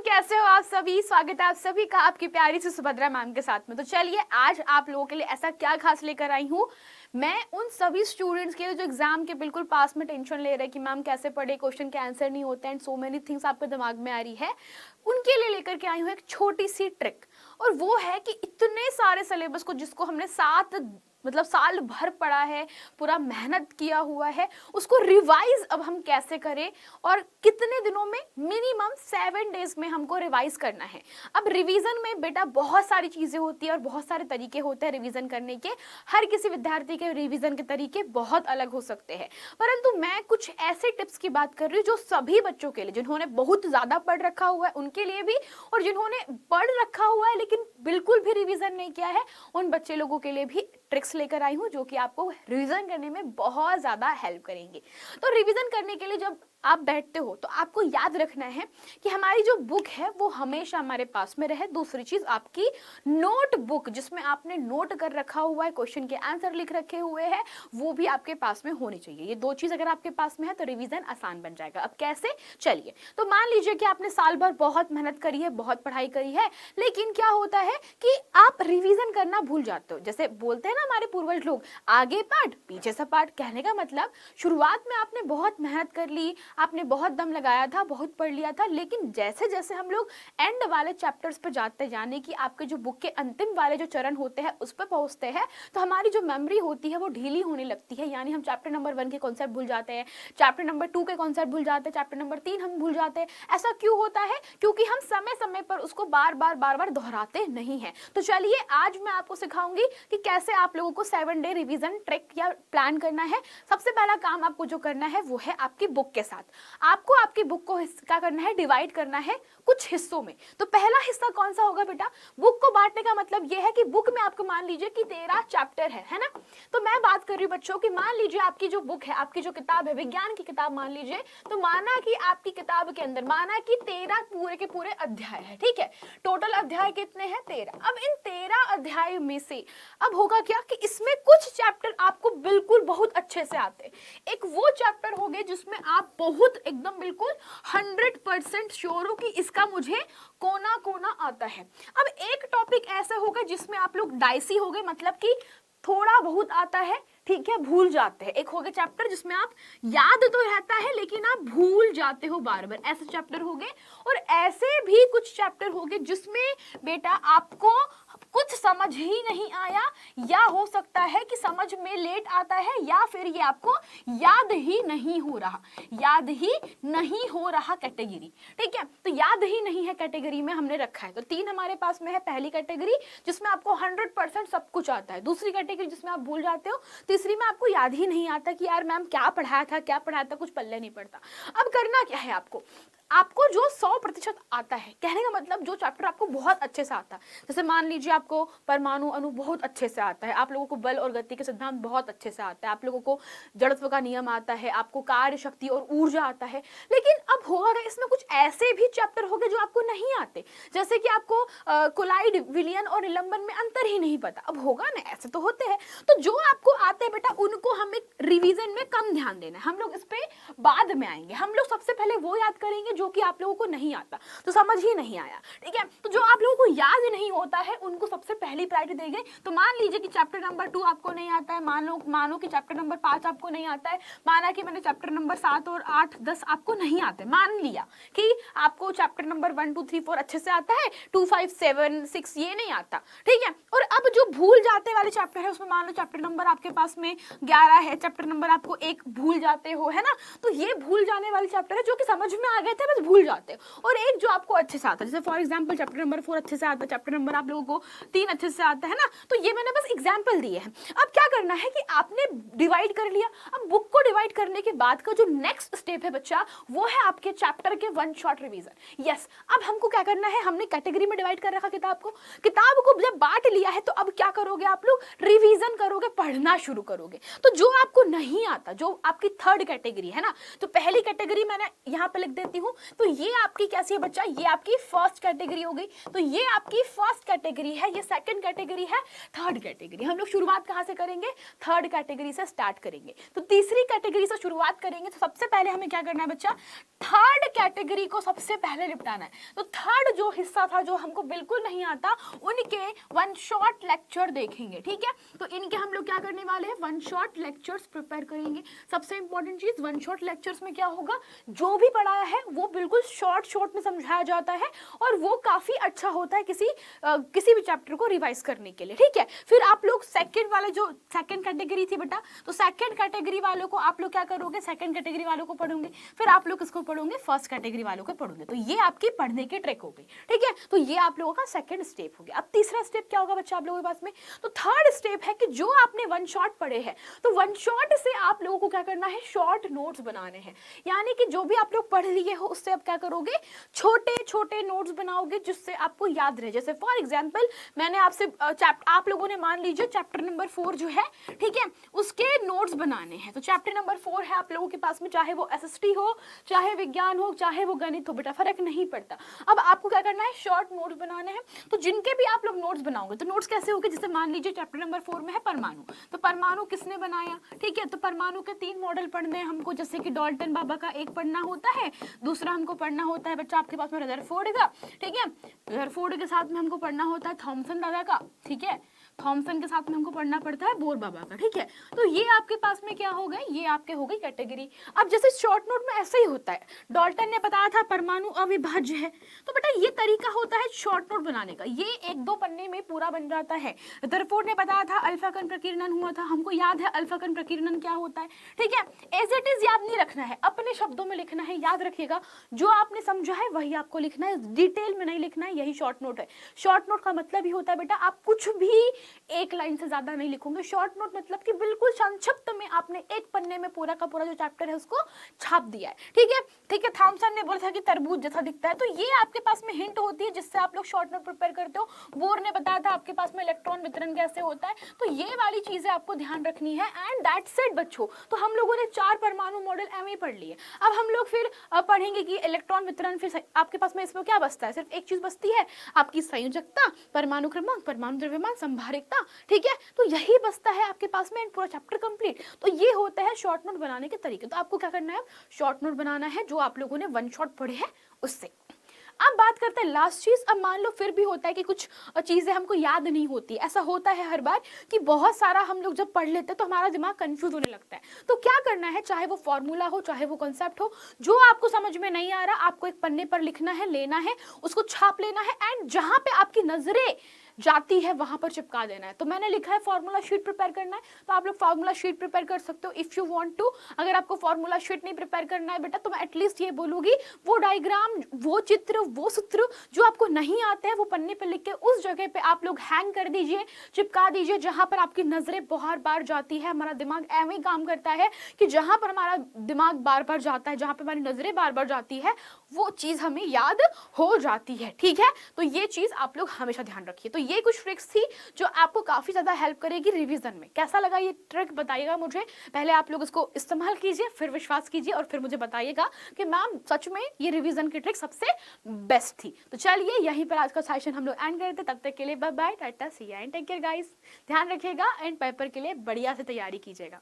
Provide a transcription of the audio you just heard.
कैसे हो आप सभी। स्वागत है आप सभी का आपकी प्यारी सी सुभद्रा मैम के साथ में। तो चलिए आज आप लोगों के लिए ऐसा क्या खास लेकर आई हूँ। मैं उन सभी स्टूडेंट्स के लिए जो एग्जाम के बिल्कुल पास में टेंशन ले रहे हैं कि मैम कैसे पढ़े, क्वेश्चन के आंसर नहीं होते एंड सो मेनी थिंग्स आपके दिमाग में आ रही है, उनके लिए लेकर के आई हूँ एक छोटी सी ट्रिक। और वो है कि इतने सारे सिलेबस को जिसको हमने साल भर पढ़ा है, पूरा मेहनत किया हुआ है, उसको रिवाइज अब हम कैसे करें और कितने दिनों में, मिनिमम 7 डेज में हमको रिवाइज करना है। अब रिवीजन में बेटा बहुत सारी चीजें होती है और बहुत सारे तरीके होते हैं रिवीजन करने के। हर किसी विद्यार्थी के रिवीजन के तरीके बहुत अलग हो सकते हैं, परंतु मैं कुछ ऐसे टिप्स की बात कर रही हूँ जो सभी बच्चों के लिए, जिन्होंने बहुत ज्यादा पढ़ रखा हुआ है उनके लिए भी, और जिन्होंने पढ़ रखा हुआ है लेकिन बिल्कुल भी रिवीजन नहीं किया है उन बच्चे लोगों के लिए भी ट्रिक्स लेकर आई हूं जो कि आपको रिवीजन करने में बहुत ज्यादा हेल्प करेंगे। तो रिवीजन करने के लिए जब आप बैठते हो तो आपको याद रखना है कि हमारी जो बुक है वो हमेशा हमारे पास में रहे। दूसरी चीज, आपकी नोटबुक जिसमें आपने नोट कर रखा हुआ है, क्वेश्चन के आंसर लिख रखे हुए हैं, वो भी आपके पास में होनी चाहिए। ये दो चीज अगर आपके पास में है तो रिवीजन आसान बन जाएगा। अब कैसे, चलिए। तो मान लीजिए कि आपने साल भर बहुत मेहनत करी है, बहुत पढ़ाई करी है, लेकिन क्या होता है कि आप रिवीजन करना भूल जाते हो। जैसे बोलते हैं ना हमारे पूर्वज लोग, आगे पाठ पीछे से पाठ। कहने का मतलब शुरुआत में आपने बहुत मेहनत कर ली, आपने बहुत दम लगाया था, बहुत पढ़ लिया था, लेकिन जैसे जैसे हम लोग एंड वाले चैप्टर्स पे जाते, यानी कि आपके जो बुक के अंतिम वाले जो चरण होते हैं उस पर पहुंचते हैं, तो हमारी जो मेमोरी होती है वो ढीली होने लगती है। यानी हम चैप्टर नंबर 1 के कॉन्सेप्ट भूल जाते हैं, चैप्टर नंबर 2 के कॉन्सेप्ट भूल जाते हैं, चैप्टर नंबर 3 हम भूल जाते हैं। ऐसा क्यों होता है? क्योंकि हम समय समय पर उसको बार बार दोहराते नहीं है। तो चलिए आज मैं आपको सिखाऊंगी कि कैसे आप लोगों को 7 डे रिवीजन ट्रिक या प्लान करना है। सबसे पहला काम आपको जो करना है वो है आपकी बुक के साथ आपको आपकी बुक को क्या करना है, डिवाइड करना है कुछ हिस्सों में। तो पहला हिस्सा कौन सा होगा बेटा? बुक को बांटने का मतलब यह है कि बुक में आपको मान लीजिए कि 13 चैप्टर है ना। तो मैं बात कर रही हूँ बच्चों की, मान लीजिए आपकी जो बुक है, आपकी जो किताब है, विज्ञान की किताब मान लीजिए, तो माना कि आपकी किताब के अंदर माना कि 13 पूरे के पूरे अध्याय है, ठीक है। टोटल अध्याय कितने हैं? 13। अब इन 13 अध्याय में से अब होगा क्या कि इसमें कुछ चैप्टर आपको बिल्कुल बहुत अच्छे से आते, एक वो चैप्टर हो गए जिसमें आप बहुत एकदम बिल्कुल 100% श्योर हो कि इसका मुझे कोना कोना आता है। अब एक टॉपिक ऐसा होगा जिसमें आप लोग डाइसी हो गए, मतलब कि थोड़ा बहुत आता है, ठीक है, भूल जाते हैं। एक हो गया चैप्टर जिसमें आप याद तो रहता है लेकिन आप भूल जाते हो बार बार, ऐसे चैप्टर हो गए। और ऐसे भी कुछ चैप्टर हो गए जिसमें बेटा आपको कुछ समझ ही नहीं आया, या हो सकता है कि समझ में लेट आता है, या फिर ये आपको याद ही नहीं हो रहा, याद ही नहीं हो रहा कैटेगरी, ठीक है। तो याद ही नहीं है कैटेगरी में हमने रखा है। तो 3 हमारे पास में है। पहली कैटेगरी जिसमें आपको 100% सब कुछ आता है, दूसरी कैटेगरी जिसमें आप भूल जाते हो, तीसरी में आपको याद ही नहीं आता कि यार मैम क्या पढ़ाया था, कुछ पल्ले नहीं पड़ता। अब करना क्या है आपको जो 100% आता है, कहने का मतलब जो चैप्टर आपको बहुत अच्छे से आता है, जैसे मान लीजिए आपको परमाणु अणु बहुत अच्छे से आता है, आप लोगों को बल और गति के सिद्धांत बहुत अच्छे से आता है, आप लोगों को जड़त्व का नियम आता है, आपको कार्य शक्ति और ऊर्जा आता है। लेकिन अब होगा इसमें कुछ ऐसे भी चैप्टर हो गए जो आपको नहीं आते, जैसे कि आपको कोलाइड, विलयन और निलंबन में अंतर ही नहीं पता। अब होगा ना, ऐसे तो होते हैं। तो जो आपको आते हैं बेटा उनको हमें रिवीजन में कम ध्यान देना है, हम लोग इस पे बाद में आएंगे। हम लोग सबसे पहले वो याद करेंगे जो कि आप लोगों को नहीं आता, तो समझ ही नहीं आया, ठीक है। तो जो आप लोगों को याद नहीं होता है उनको सबसे पहली प्रायोरिटी देंगे। तो मान लीजिए कि चैप्टर नंबर 2 आपको नहीं आता है, मानो कि चैप्टर नंबर 5 आपको नहीं आता है, माना कि मैंने चैप्टर नंबर 7 और 8, 10 आपको नहीं आते, मान लिया कि आपको चैप्टर नंबर 1, 2, 3, 4 अच्छे से आता है, 2, 5, 7, 6 ये नहीं आता, ठीक है। और अब जो भूल जाते वाले चैप्टर है उसमें मान लो चैप्टर नंबर आपके पास में 11 है, चैप्टर नंबर आपको 1 भूल जाते हो, है ना। तो ये भूल जाने वाले चैप्टर है जो कि समझ में आ गए थे बस भूल जाते हो। और एक जो आपको अच्छे से आता है, जैसे फॉर एग्जांपल चैप्टर नंबर 4 अच्छे से आता है, चैप्टर नंबर आप लोगों को 3 अच्छे से आता है ना। तो ये मैंने बस एग्जांपल दिए हैं। अब क्या करना है कि आपने डिवाइड कर लिया। अब बुक को डिवाइड करने के बाद का जो नेक्स्ट स्टेप है बच्चा, वो है आपके चैप्टर के 1 शॉट रिवीजन। यस, अब हमको क्या करना है, हमने कैटेगरी में डिवाइड कर रखा किताब को जब बांट लिया है तो अब क्या करोगे आप लोग, रिवीजन करोगे, पढ़ना शुरू करोगे। तो जो आपको नहीं आता, जो आपकी 3rd कैटेगरी है ना, तो पहली कैटेगरी मैंने यहाँ पे लिख देती हूँ, तो ये आपकी कैसी है बच्चा, ये आपकी फर्स्ट कैटेगरी हो गई। तो ये आपकी फर्स्ट कैटेगरी है, ये सेकंड कैटेगरी है, थर्ड कैटेगरी। हम लोग शुरुआत कहाँ से करेंगे, थर्ड कैटेगरी से स्टार्ट करेंगे। तो तीसरी कैटेगरी से शुरुआत करेंगे। तो सबसे पहले हमें क्या करना है बच्चा, थर्ड कैटेगरी को सबसे पहले निपटाना है। तो थर्ड जो हिस्सा था, जो हमको बिल्कुल नहीं आता, उनके वन शॉट लेक्चर देखेंगे, ठीक है। तो इनके हम लोग क्या करने वाले हैं, वन शॉट लेक्चर्स प्रिपेयर करेंगे। सबसे इंपॉर्टेंट चीज, वन शॉट लेक्चर्स में क्या होगा, जो भी पढ़ाया है वो बिल्कुल शॉर्ट में समझाया जाता है और वो काफी अच्छा होता है किसी भी चैप्टर को रिवाइज करने के लिए, ठीक है। फिर आप लोग सेकंड वाले, जो सेकंड कैटेगरी थी बेटा, तो सेकंड कैटेगरी वालों को आप लोग क्या करोगे, सेकंड कैटेगरी वालों को पढ़ोगे, फिर आप लोग इसको पढ़ोगे, फर्स्ट कैटेगरी वालों को पढ़ोगे। तो ये आपकी पढ़ने की ट्रिक हो गई, ठीक है। तो ये आप लोगों का सेकंड स्टेप हो गया। अब तीसरा स्टेप क्या होगा बच्चा आप लोगों के पास में, तो थर्ड स्टेप है कि जो आपने वन शॉट पढ़े हैं, तो वन शॉट से आप लोगों को क्या करना है, शॉर्ट नोट्स बनाने हैं। यानी कि जो भी आप लोग पढ़ लिए हो उससे आप क्या करोगे, छोटे छोटे नोट्स बनाओगे जिससे आपको याद रहे। जैसे फॉर एग्जांपल मैंने आपसे आप लोगों ने मान लीजिए चैप्टर नंबर 4 जो है, ठीक है, उसके नोट्स बनाने हैं। तो चैप्टर नंबर 4 है आप लोगों के पास में, चाहे वो एसएसटी हो, चाहे विज्ञान हो, चाहे वो गणित हो, बेटा फर्क नहीं पड़ता। अब आपको क्या करना है, शॉर्ट नोट्स बनाने हैं। तो जिनके भी आप लोग नोट्स बनाओगे, तो नोट्स कैसे होंगे, जैसे मान लीजिए चैप्टर नंबर 4 में है परमाणु, तो परमाणु किसने बनाया, ठीक है। तो परमाणु के 3 मॉडल पढ़ने हैं हमको, जैसे कि डॉल्टन बाबा का एक पढ़ना होता है, दूसरा हमको पढ़ना होता है बच्चा आपके पास में रदरफोर्ड का, ठीक है। रदरफोर्ड के साथ में हमको पढ़ना होता है थॉमसन दादा का, ठीक है। थॉमसन के साथ में हमको पढ़ना पड़ता है बोर बाबा का, ठीक है। तो ये आपके पास में क्या हो गए, ये आपके हो गई कैटेगरी। अब जैसे शॉर्ट नोट में ऐसे ही होता है, डॉल्टन ने बताया था परमाणु अविभाज्य है, तो बेटा ये तरीका होता है शॉर्ट नोट बनाने का, ये 1-2 पन्ने में पूरा बन जाता है। रदरफोर्ड ने बताया था अल्फा कण प्रकीर्णन हुआ था, हमको याद है अल्फा कण प्रकीर्णन क्या होता है, ठीक है। एज इट इज याद नहीं रखना है, अपने शब्दों में लिखना है, याद रखिएगा जो आपने समझा है वही आपको लिखना है, डिटेल में नहीं लिखना है, यही शॉर्ट नोट है। शॉर्ट नोट का मतलब ही होता है बेटा आप कुछ भी एक लाइन से ज्यादा नहीं लिखोगे। शॉर्ट नोट मतलब कि बिल्कुल संक्षिप्त में आपने एक पन्ने में पूरा का पूरा जो चैप्टर है उसको छाप दिया है, ठीक है, ठीक है। थॉमसन ने बोला था कि तरबूज जैसा दिखता है, तो ये आपके पास में हिंट होती है जिससे आप लोग शॉर्ट नोट प्रिपेयर करते हो। बोर ने बताया था आपके पास में इलेक्ट्रॉन वितरण कैसे होता है, तो ये वाली चीजें आपको ध्यान रखनी है। एंड दैट्स इट बच्चों, तो हम लोगों ने 4 परमाणु मॉडल एम पढ़ लिए। अब हम लोग फिर पढ़ेंगे कि इलेक्ट्रॉन वितरण, फिर आपके पास में इसमें क्या बचता है, सिर्फ एक चीज बचती है आपकी संयोजकता, परमाणु क्रमांक, परमाणु द्रव्यमान, संभारिकता, ठीक है। तो यही बचता है आपके पास में, पूरा चैप्टर कंप्लीट। तो ये होता है शॉर्ट नोट बनाने के तरीके। तो आपको क्या करना है, शॉर्ट नोट बनाना है जो आप लोगों ने वन शॉट पढ़े हैं उससे। अब बात करते हैं लास्ट चीज। अब मान लो फिर भी होता है कि कुछ चीजें हमको याद नहीं होती, ऐसा होता है हर बार कि बहुत सारा हम लोग जब पढ़ लेते हैं तो हमारा दिमाग कंफ्यूज होने लगता है। तो क्या करना है, चाहे वो फॉर्मूला हो, चाहे वो कॉन्सेप्ट हो, जो आपको समझ में नहीं आ रहा आपको एक पन्ने पर लिखना है, लेना है, उसको छाप लेना है, एंड जहां पे आपकी नजरें जाती है वहां पर चिपका देना है। तो मैंने लिखा है फॉर्मूला शीट प्रिपेयर करना है, तो आप लोग फॉर्मूला शीट प्रिपेयर कर सकते हो इफ यू वांट टू। अगर आपको फॉर्मूला शीट नहीं प्रिपेयर करना है बेटा, तो मैं एटलीस्ट ये बोलूंगी वो डायग्राम, वो चित्र, वो सूत्र जो आपको नहीं आते हैं वो पन्ने पर लिख के उस जगह पे आप लोग हैंग कर दीजिए, चिपका दीजिए जहां पर आपकी नजरें बार बार जाती है। हमारा दिमाग ऐਵੇਂ ही काम करता है कि जहां पर हमारा दिमाग बार बार जाता है, जहां पर हमारी नजरें बार बार जाती है, वो चीज हमें याद हो जाती है, ठीक है। तो ये चीज आप लोग हमेशा ध्यान रखिए। तो ये कुछ ट्रिक्स थी जो आपको काफी ज्यादा हेल्प करेगी रिवीजन में। कैसा लगा ये ट्रिक बताइएगा मुझे, पहले आप लोग इसको इस्तेमाल कीजिए, फिर विश्वास कीजिए और फिर मुझे बताइएगा कि मैम सच में ये रिवीजन की ट्रिक सबसे बेस्ट थी। तो चलिए यहीं पर आज का सेशन हम लोग एंड करते, तब तक के लिए bye bye, tata, see you and take care guys. ध्यान रखिएगा एंड पेपर के लिए बढ़िया से तैयारी कीजिएगा।